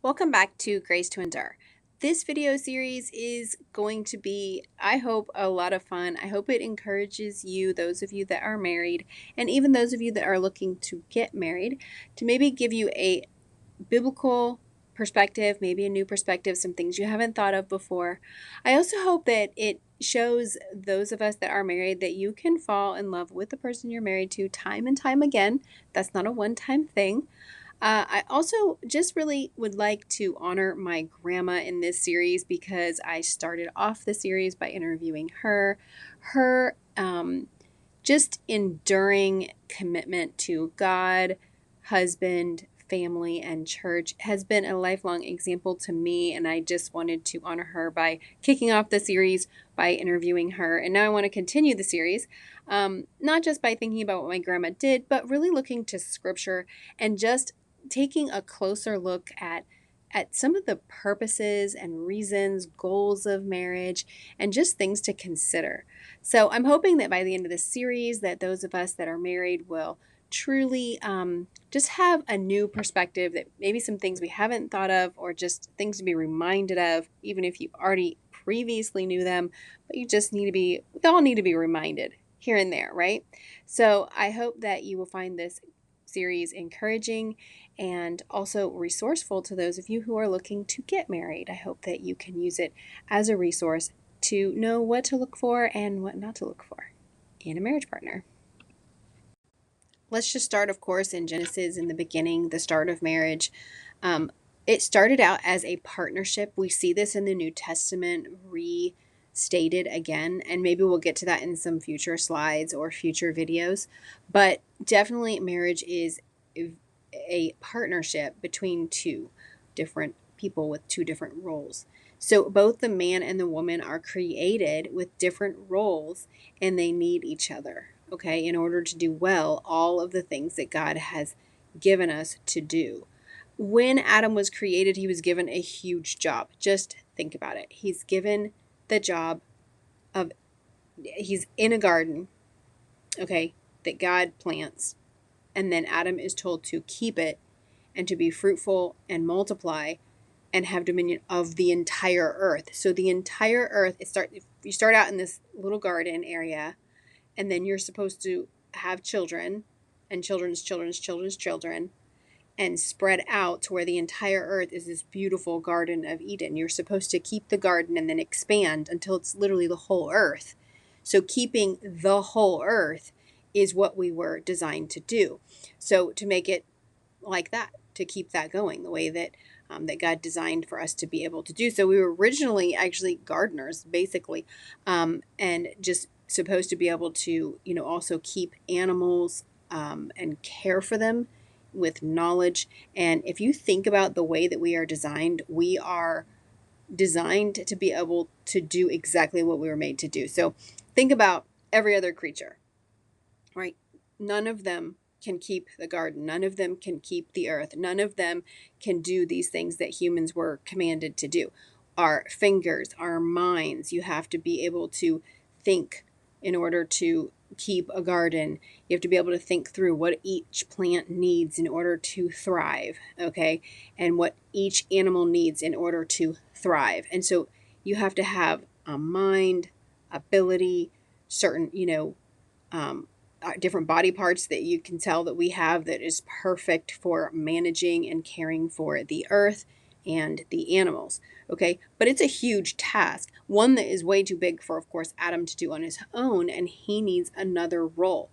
Welcome back to Grace to Endure. This video series is going to be, I hope, a lot of fun. I hope it encourages you, those of you that are married, and even those of you that are looking to get married, to maybe give you a biblical perspective, maybe a new perspective, some things you haven't thought of before. I also hope that it shows those of us that are married that you can fall in love with the person you're married to time and time again. That's not a one-time thing. I also just really would like to honor my grandma in this series because I started off the series by interviewing her. Her just enduring commitment to God, husband, family, and church has been a lifelong example to me, and I just wanted to honor her by kicking off the series by interviewing her. And now I want to continue the series, not just by thinking about what my grandma did, but really looking to scripture and just taking a closer look at some of the purposes and reasons, goals of marriage, and just things to consider. So I'm hoping that by the end of this series that those of us that are married will truly just have a new perspective, that maybe some things we haven't thought of or just things to be reminded of, even if you already previously knew them, but we all need to be reminded here and there, right? So I hope that you will find this series encouraging and also resourceful to those of you who are looking to get married. I hope that you can use it as a resource to know what to look for and what not to look for in a marriage partner. Let's just start, of course, in Genesis, in the beginning, the start of marriage. It started out as a partnership. We see this in the New Testament restated again, and maybe we'll get to that in some future slides or future videos. But definitely, marriage is a partnership between two different people with two different roles. So both the man and the woman are created with different roles, and they need each other, okay, in order to do well all of the things that God has given us to do. When Adam was created, he was given a huge job. Just think about it. He's given the job of, he's in a garden, okay, that God plants, and then Adam is told to keep it and to be fruitful and multiply and have dominion of the entire earth. So the entire earth, if you start out in this little garden area, and then you're supposed to have children and children's children's children's children and spread out to where the entire earth is this beautiful Garden of Eden. You're supposed to keep the garden and then expand until it's literally the whole earth. So keeping the whole earth is what we were designed to do. So to make it like that, to keep that going the way that that God designed for us to be able to do. So we were originally actually gardeners, basically, and just supposed to be able to, also keep animals and care for them with knowledge. And if you think about the way that we are designed to be able to do exactly what we were made to do. So think about every other creature, right? None of them can keep the garden. None of them can keep the earth. None of them can do these things that humans were commanded to do. Our fingers, our minds, you have to be able to think in order to keep a garden. You have to be able to think through what each plant needs in order to thrive, okay? And what each animal needs in order to thrive. And so you have to have a mind, ability, certain, different body parts that you can tell that we have that is perfect for managing and caring for the earth and the animals. Okay, but it's a huge task, one that is way too big for, of course, Adam to do on his own, and he needs another role.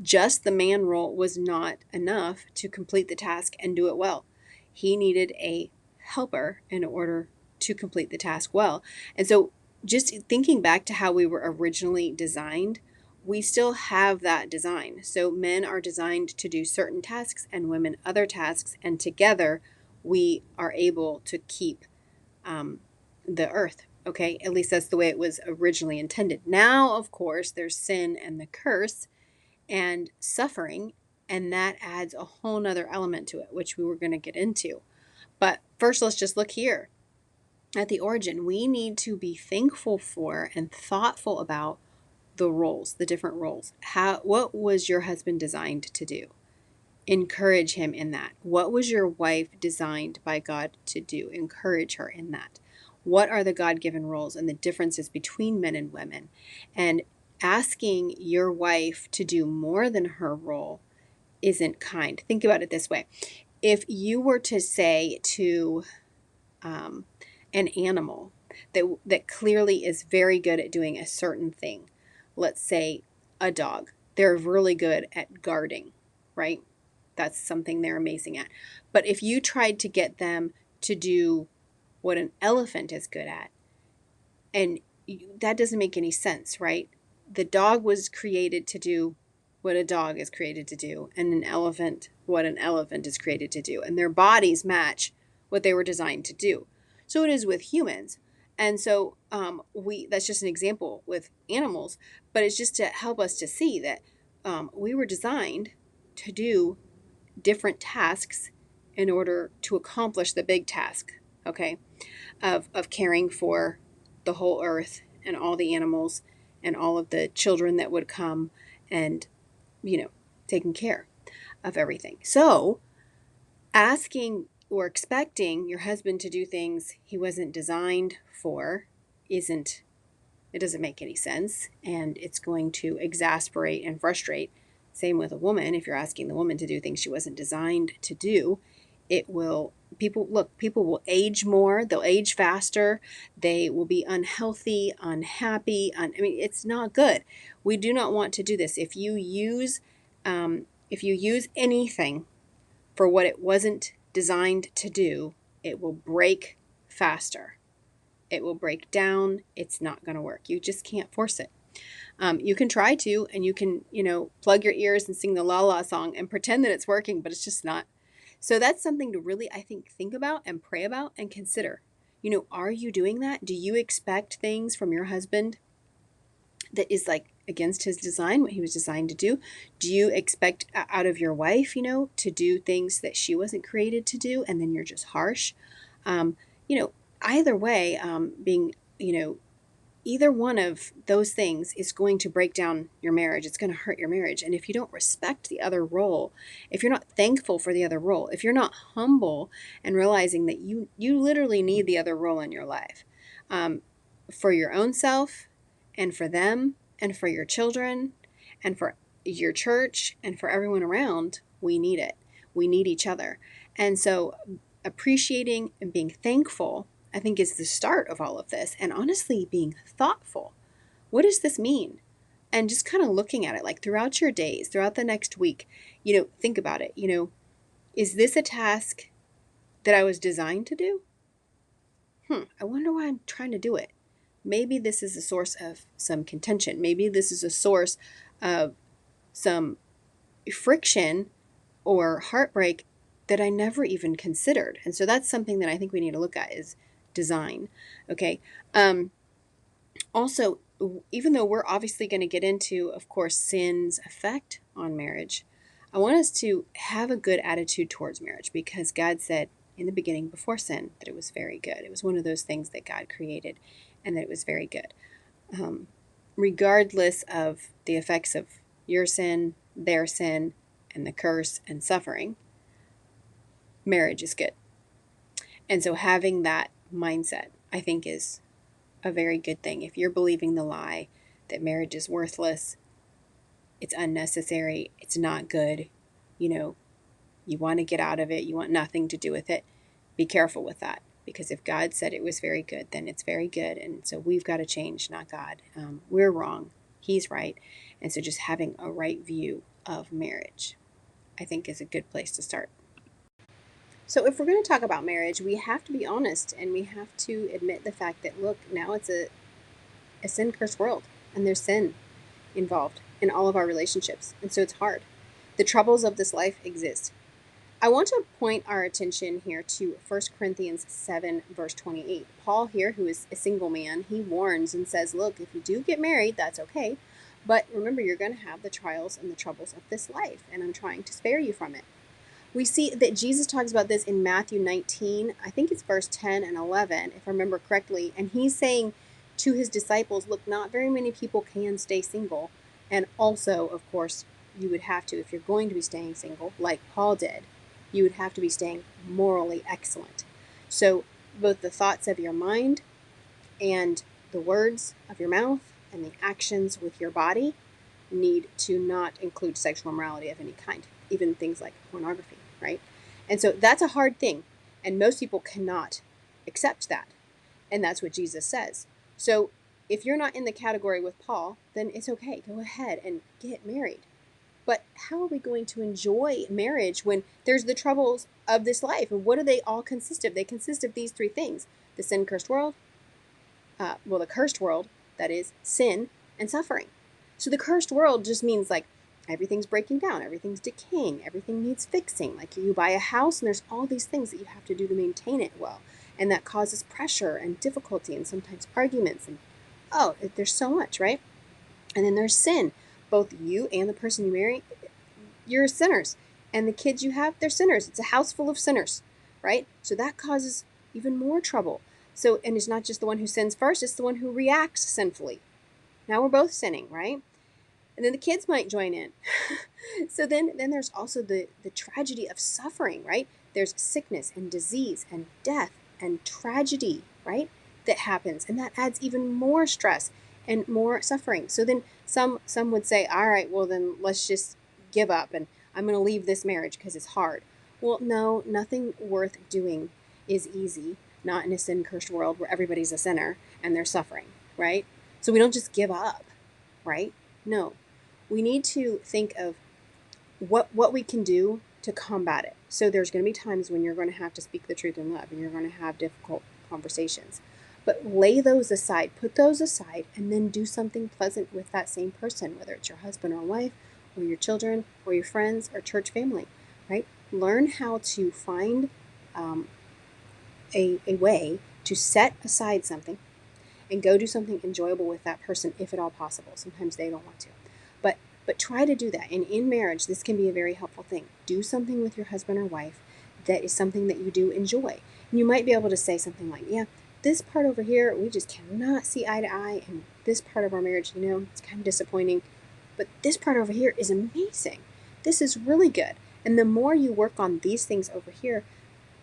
Just the man role was not enough to complete the task and do it well. He needed a helper in order to complete the task well. And so just thinking back to how we were originally designed, we still have that design. So men are designed to do certain tasks and women other tasks, and together we are able to keep the earth. Okay, at least that's the way it was originally intended. Now, of course, there's sin and the curse and suffering, and that adds a whole nother element to it, which we were going to get into. But first, let's just look here at the origin. We need to be thankful for and thoughtful about the roles, the different roles. What was your husband designed to do? Encourage him in that. What was your wife designed by God to do? Encourage her in that. What are the God given roles and the differences between men and women? And asking your wife to do more than her role isn't kind. Think about it this way. If you were to say to um, an animal that clearly is very good at doing a certain thing, let's say a dog, they're really good at guarding, right? That's something they're amazing at. But if you tried to get them to do what an elephant is good at, and that doesn't make any sense, right? The dog was created to do what a dog is created to do, and an elephant what an elephant is created to do, and their bodies match what they were designed to do. So it is with humans, and so we that's just an example with animals, but it's just to help us to see that we were designed to do different tasks in order to accomplish the big task, okay, of caring for the whole earth and all the animals and all of the children that would come and, taking care of everything. So, asking or expecting your husband to do things he wasn't designed for isn't, it doesn't make any sense, and it's going to exasperate and frustrate. Same with a woman. If you're asking the woman to do things she wasn't designed to do, it will, people will age more, they'll age faster, they will be unhealthy, unhappy. I mean, it's not good. We do not want to do this. If you use anything for what it wasn't designed to do, it will break faster. It will break down. It's not going to work. You just can't force it. You can try to, and you can, plug your ears and sing the La La song and pretend that it's working, but it's just not. So that's something to really, I think about and pray about and consider. Are you doing that? Do you expect things from your husband that is like against his design, what he was designed to do? Do you expect out of your wife, to do things that she wasn't created to do, and then you're just harsh? Um, Either way, being, either one of those things is going to break down your marriage. It's going to hurt your marriage. And if you don't respect the other role, if you're not thankful for the other role, if you're not humble and realizing that you literally need the other role in your life, for your own self and for them and for your children and for your church and for everyone around, we need it. We need each other. And so appreciating and being thankful, I think, is the start of all of this. And honestly, being thoughtful. What does this mean? And just kind of looking at it like throughout your days, throughout the next week, think about it. Is this a task that I was designed to do? I wonder why I'm trying to do it. Maybe this is a source of some contention. Maybe this is a source of some friction or heartbreak that I never even considered. And so that's something that I think we need to look at is design. Okay. Also, even though we're obviously going to get into, of course, sin's effect on marriage, I want us to have a good attitude towards marriage, because God said in the beginning, before sin, that it was very good. It was one of those things that God created, and that it was very good. Regardless of the effects of your sin, their sin, and the curse and suffering, marriage is good. And so having that mindset, I think, is a very good thing. If you're believing the lie that marriage is worthless, it's unnecessary, it's not good, you want to get out of it, you want nothing to do with it, be careful with that. Because if God said it was very good, then it's very good. And so we've got to change, not God. We're wrong. He's right. And so just having a right view of marriage, I think, is a good place to start. So if we're going to talk about marriage, we have to be honest, and we have to admit the fact that, look, now it's a sin-cursed world, and there's sin involved in all of our relationships. And so it's hard. The troubles of this life exist. I want to point our attention here to 1 Corinthians 7, verse 28. Paul here, who is a single man, he warns and says, look, if you do get married, that's okay. But remember, you're going to have the trials and the troubles of this life, and I'm trying to spare you from it. We see that Jesus talks about this in Matthew 19. I think it's verse 10 and 11, if I remember correctly. And he's saying to his disciples, look, not very many people can stay single. And also, of course, you would have to, if you're going to be staying single, like Paul did, you would have to be staying morally excellent. So both the thoughts of your mind and the words of your mouth and the actions with your body need to not include sexual immorality of any kind, even things like pornography, right? And so that's a hard thing. And most people cannot accept that. And that's what Jesus says. So if you're not in the category with Paul, then it's okay. Go ahead and get married. But how are we going to enjoy marriage when there's the troubles of this life? And what do they all consist of? They consist of these three things: the sin cursed world, the cursed world, that is, sin and suffering. So the cursed world just means like everything's breaking down, everything's decaying, everything needs fixing. Like you buy a house and there's all these things that you have to do to maintain it well. And that causes pressure and difficulty and sometimes arguments. And there's so much, right? And then there's sin. Both you and the person you marry, you're sinners. And the kids you have, they're sinners. It's a house full of sinners, right? So that causes even more trouble. So, and it's not just the one who sins first, it's the one who reacts sinfully. Now we're both sinning, right? And then the kids might join in. So then there's also the tragedy of suffering, right? There's sickness and disease and death and tragedy, right? That happens. And that adds even more stress and more suffering. So then some would say, all right, well then let's just give up and I'm going to leave this marriage because it's hard. Well, no, nothing worth doing is easy. Not in a sin-cursed world where everybody's a sinner and they're suffering, right? So we don't just give up, right? No. We need to think of what we can do to combat it. So there's going to be times when you're going to have to speak the truth in love and you're going to have difficult conversations. But lay those aside, put those aside, and then do something pleasant with that same person, whether it's your husband or wife, or your children, or your friends, or church family, right? Learn how to find a way to set aside something and go do something enjoyable with that person if at all possible. Sometimes they don't want to. But try to do that. And in marriage, this can be a very helpful thing. Do something with your husband or wife that is something that you do enjoy. And you might be able to say something like, yeah, this part over here, we just cannot see eye to eye. And this part of our marriage, it's kind of disappointing. But this part over here is amazing. This is really good. And the more you work on these things over here,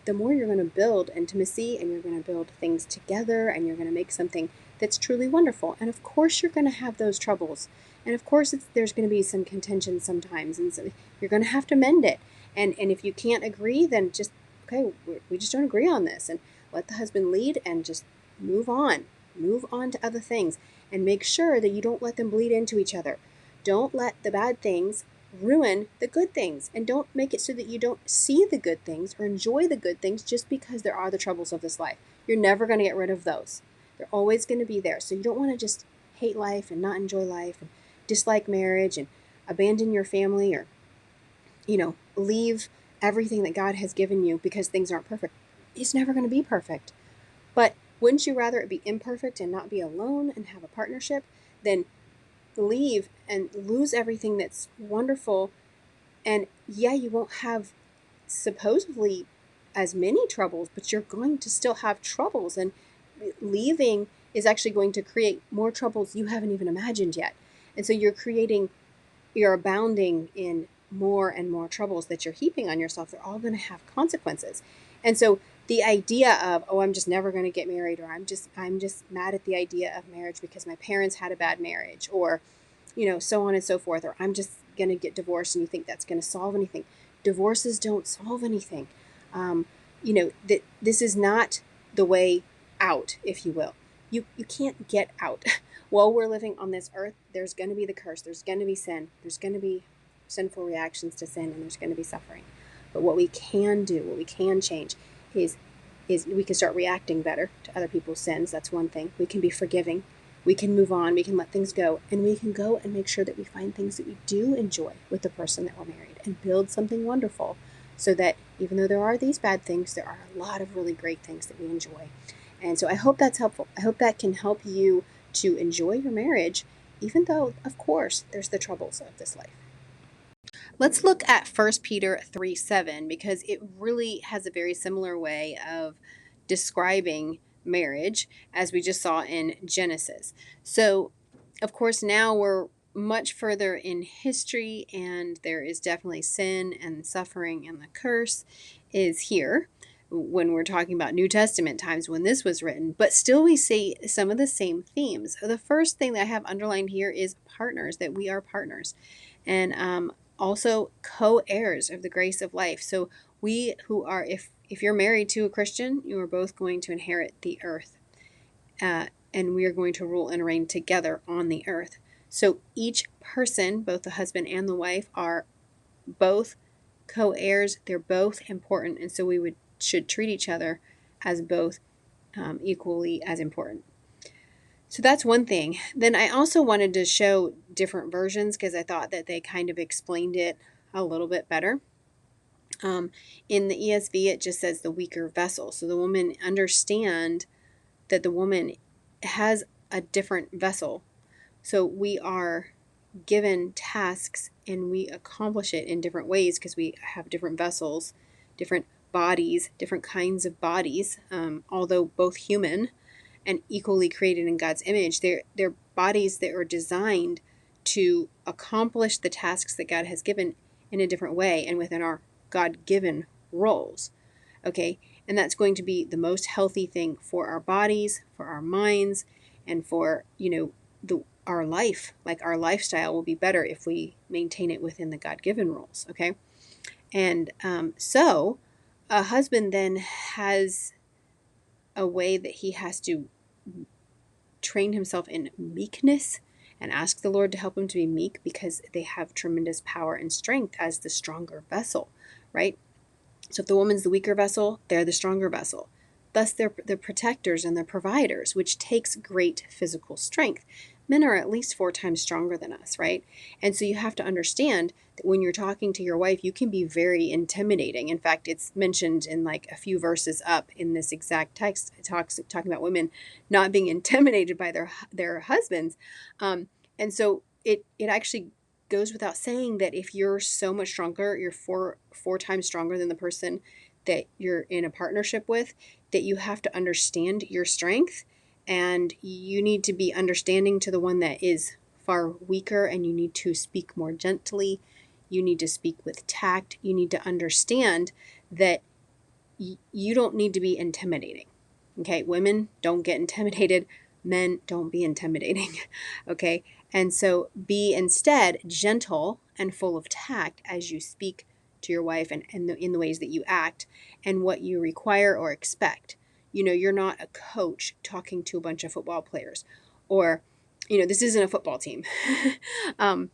the more you're going to build intimacy and you're going to build things together and you're going to make something that's truly wonderful. And of course, you're going to have those troubles. And of course, there's going to be some contention sometimes. And so you're going to have to mend it. And if you can't agree, then just, okay, we just don't agree on this. And let the husband lead and just move on. Move on to other things. And make sure that you don't let them bleed into each other. Don't let the bad things ruin the good things, and don't make it so that you don't see the good things or enjoy the good things just because there are the troubles of this life. You're never going to get rid of those. They're always going to be there. So you don't want to just hate life and not enjoy life and dislike marriage and abandon your family or leave everything that God has given you because things aren't perfect. It's never going to be perfect. But wouldn't you rather it be imperfect and not be alone and have a partnership than leave and lose everything that's wonderful? And yeah, you won't have supposedly as many troubles, but you're going to still have troubles. And leaving is actually going to create more troubles you haven't even imagined yet. And so you're abounding in more and more troubles that you're heaping on yourself. They're all going to have consequences. And so the idea of, I'm just never going to get married, or I'm just mad at the idea of marriage because my parents had a bad marriage, or so on and so forth, or I'm just going to get divorced, and you think that's going to solve anything. Divorces don't solve anything. That this is not the way out, if you will. You can't get out. While we're living on this earth, there's going to be the curse. There's going to be sin. There's going to be sinful reactions to sin, and there's going to be suffering. But what we can do, what we can change, is we can start reacting better to other people's sins. That's one thing. We can be forgiving. We can move on. We can let things go. And we can go and make sure that we find things that we do enjoy with the person that we're married and build something wonderful, so that even though there are these bad things, there are a lot of really great things that we enjoy. And so I hope that's helpful. I hope that can help you to enjoy your marriage, even though, of course, there's the troubles of this life. Let's look at 1 Peter 3:7, because it really has a very similar way of describing marriage as we just saw in Genesis. So, of course, now we're much further in history, and there is definitely sin and suffering, and the curse is here when we're talking about New Testament times when this was written, but still we see some of the same themes. The first thing that I have underlined here is partners, that we are partners, and also co-heirs of the grace of life. So we who are, if you're married to a Christian, you are both going to inherit the earth, and we are going to rule and reign together on the earth. So each person, both the husband and the wife, are both co-heirs. They're both important, and so we should treat each other as both equally as important. So that's one thing. Then I also wanted to show different versions because I thought that they kind of explained it a little bit better. In the ESV, it just says the weaker vessel. So the woman understand that the woman has a different vessel. So we are given tasks and we accomplish it in different ways because we have different vessels, different bodies, different kinds of bodies, although both human and equally created in God's image. They're bodies that are designed to accomplish the tasks that God has given in a different way and within our God-given roles. Okay, and that's going to be the most healthy thing for our bodies, for our minds, and for our life. Like our lifestyle will be better if we maintain it within the God-given roles. Okay, and so a husband then has a way that he has to train himself in meekness and ask the Lord to help him to be meek because they have tremendous power and strength as the stronger vessel, right? So if the woman's the weaker vessel, they're the stronger vessel. Thus, they're the protectors and the providers, which takes great physical strength. Men are at least 4 times stronger than us, right? And so you have to understand that when you're talking to your wife, you can be very intimidating. In fact, it's mentioned in like a few verses up in this exact text. It talking about women not being intimidated by their husbands, and so it actually goes without saying that if you're so much stronger, you're four times stronger than the person that you're in a partnership with, that you have to understand your strength and you need to be understanding to the one that is far weaker, and you need to speak more gently. You need to speak with tact. You need to understand that you don't need to be intimidating. Okay, women don't get intimidated. Men don't be intimidating. Okay, and so be instead gentle and full of tact as you speak to your wife and in the ways that you act and what you require or expect. You're not a coach talking to a bunch of football players, or, this isn't a football team. This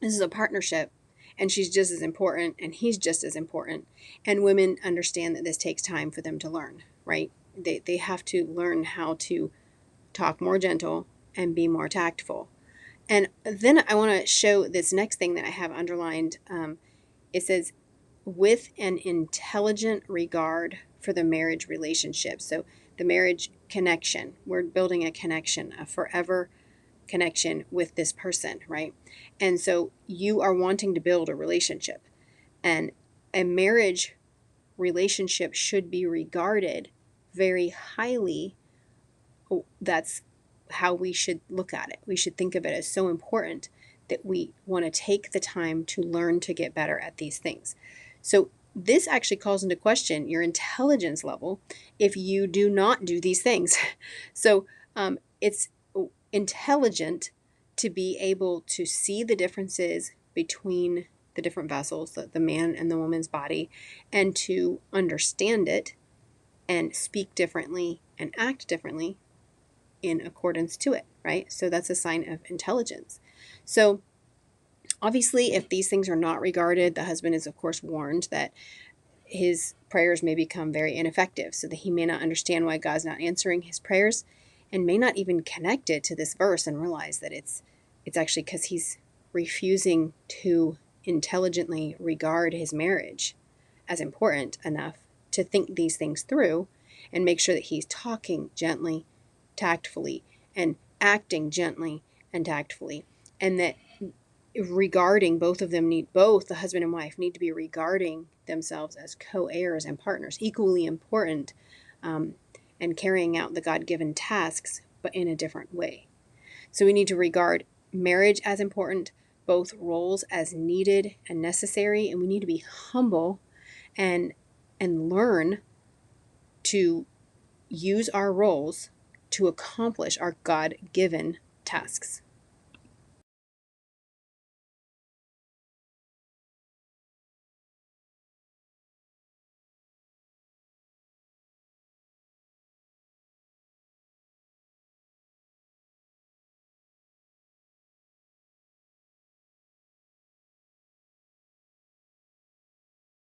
is a partnership, and she's just as important and he's just as important. And women understand that this takes time for them to learn, right? They have to learn how to talk more gentle and be more tactful. And then I want to show this next thing that I have underlined. It says, with an intelligent regard for the marriage relationship. So the marriage connection, we're building a connection, a forever connection with this person, right? And so you are wanting to build a relationship, and a marriage relationship should be regarded very highly. That's how we should look at it. We should think of it as so important that we want to take the time to learn to get better at these things. So this actually calls into question your intelligence level if you do not do these things. So it's intelligent to be able to see the differences between the different vessels, the man and the woman's body, and to understand it and speak differently and act differently in accordance to it, right? So that's a sign of intelligence. So obviously, if these things are not regarded, the husband is, of course, warned that his prayers may become very ineffective, so that he may not understand why God's not answering his prayers and may not even connect it to this verse and realize that it's actually because he's refusing to intelligently regard his marriage as important enough to think these things through and make sure that he's talking gently, tactfully, and acting gently and tactfully, and that regarding both of them both the husband and wife need to be regarding themselves as co-heirs and partners, equally important, and carrying out the God-given tasks, but in a different way. So we need to regard marriage as important, both roles as needed and necessary, and we need to be humble and learn to use our roles to accomplish our God-given tasks.